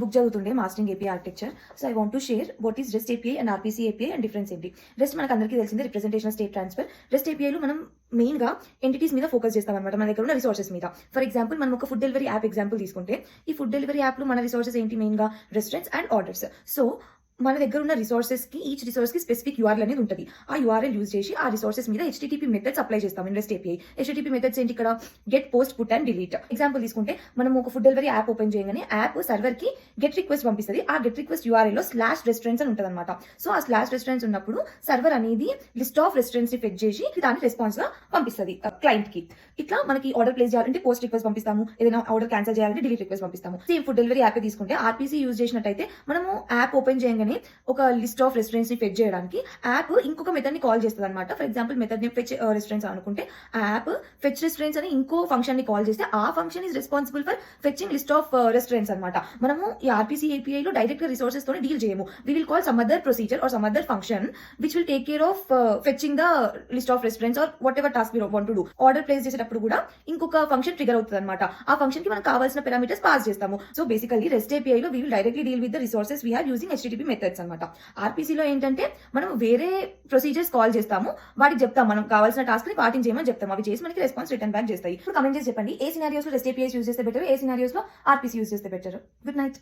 Book చదువుతుండే mastering API architecture. So I want to share what is REST API and RPC API and difference ఏంటి. REST మనకు అందరికీ తెలిసిందే, representation state transfer. REST ఏపీఐలో మనం main గా ఎంటిటీస్ మీద ఫోకస్ చేస్తాం అనమాట, మన దగ్గర ఉన్న రిసోర్సెస్ మీద. ఫర్ ఎగ్జాంపుల్ మనం ఒక ఫుడ్ డెలివరీ యాప్ ఎగ్జాంపుల్ తీసుకుంటే, ఈ ఫుడ్ డెలివరీ యాప్ లో మన రిసోర్సెస్ ఏంటి, మెయిన్ గా రెస్టారెంట్స్ అండ్ ఆర్డర్స్. సో మన దగ్గర ఉన్న రిసోర్సెస్ కి ఈచ్ రిసోర్స్ కి స్పెసిఫిక్ యూఆర్ఎల్ అనేది ఉంటుంది. ఆ యూఆర్ఎల్ యూజ్ చేసి ఆ రిసోర్సెస్ మీద హెచ్టీటీపీ మెథడ్స్ అప్లై చేస్తాం in rest API. HTTP methods ఏంటి ఇక్కడ, get, post, put and delete. Example తీసుకుంటే మనం ఒక ఫుడ్ డెలివరీ యాప్ ఓపెన్ చేయగానే యాప్ సర్వర్ కి గెట్ రిక్వెస్ట్ పంపిస్తుంది. ఆ గెట్ రిక్వెస్ట్ యూఆర్ఎల్ లో స్లాష్ రెస్టారెంట్స్ అని ఉంటుంది అనమాట. సో ఆ స్లాష్ రెస్టారెంట్స్ ఉన్నప్పుడు సర్వర్ అనేది లిస్ట్ ఆఫ్ రెస్టారెంట్స్ ని ఫెచ్ చేసి దాన్ని రెస్పాన్స్ గా పంపిస్తుంది క్లయింట్ కి. ఇట్లా మనకి ఆర్డర్ ప్లేస్ చేయాలంటే పోస్ట్ రిక్వెస్ట్ పంపిస్తాము, ఏదైనా ఆర్డర్ క్యాన్సిల్ చేయాలంటే డిలీట్ రిక్వెస్ట్ పంపిస్తాము. సేమ్ ఫుడ్ డెలివరీ యాప్ తీసుకుంటే ఆర్పీసీ యూజ్ చేసినట్టయితే మనము యాప్ ఓపెన్ చేయగానే ఒక లిస్ట్ ఆఫ్ రెస్టారెంట్స్ ని ఫెచ్ చేయడానికి యాప్ ఇంకొక మెథడ్ ని కాల్ చేస్తుంది అనమాట. ఫర్ ఎగ్జాంపుల్ మెథడ్ ని ఫెచ్ రెస్టారెంట్స్ అనుకుంటే, యాప్ ఫెచ్ రెస్టారెంట్స్ అని ఇంకో ఫంక్షన్ ని కాల్ చేస్తే ఆ function is responsible for fetching list of restaurants అనమాట. మనము ఈ ఆర్పీసీ ఏపీఐ లో డైరెక్ట్ గా రిసోర్సెస్ తో డీల్ చేయము. We will call some other procedure or some other function which will take care of fetching the list of restaurants or whatever task we want to do. Order place చేసేటప్పుడు కూడా ఇంకొక function trigger అవుతుంది అనమాట. ఆ function కి మనకు కావాల్సిన parameters pass చేస్తాము. సో బేసికల్లీ రెస్ట్ ఏపీఐ లో we will directly deal with the resources we have using HTTP methods అనమాట. ఆర్పీసీ లో ఏంటంటే మనం వేరే ప్రొసీజర్స్ కాల్ చేస్తాము, వాటికి చెప్తాం మనం కావాల్సిన టాస్క్ ని పాటించేయమని చెప్తాం. అవి చేసి మనకి రెస్పాన్స్ రిటర్న్ బ్యాక్ చేస్తాయి. ఇప్పుడు కమెంట్ చేసి చెప్పండి, ఏ సినారియోస్ లో రెస్ట్ ఏపీఐ యూజ్ చేస్తే బెటర్, ఏ సినారియోస్ లో ఆర్పీసీ యూజ్ చేస్తే బెటర్. Good night.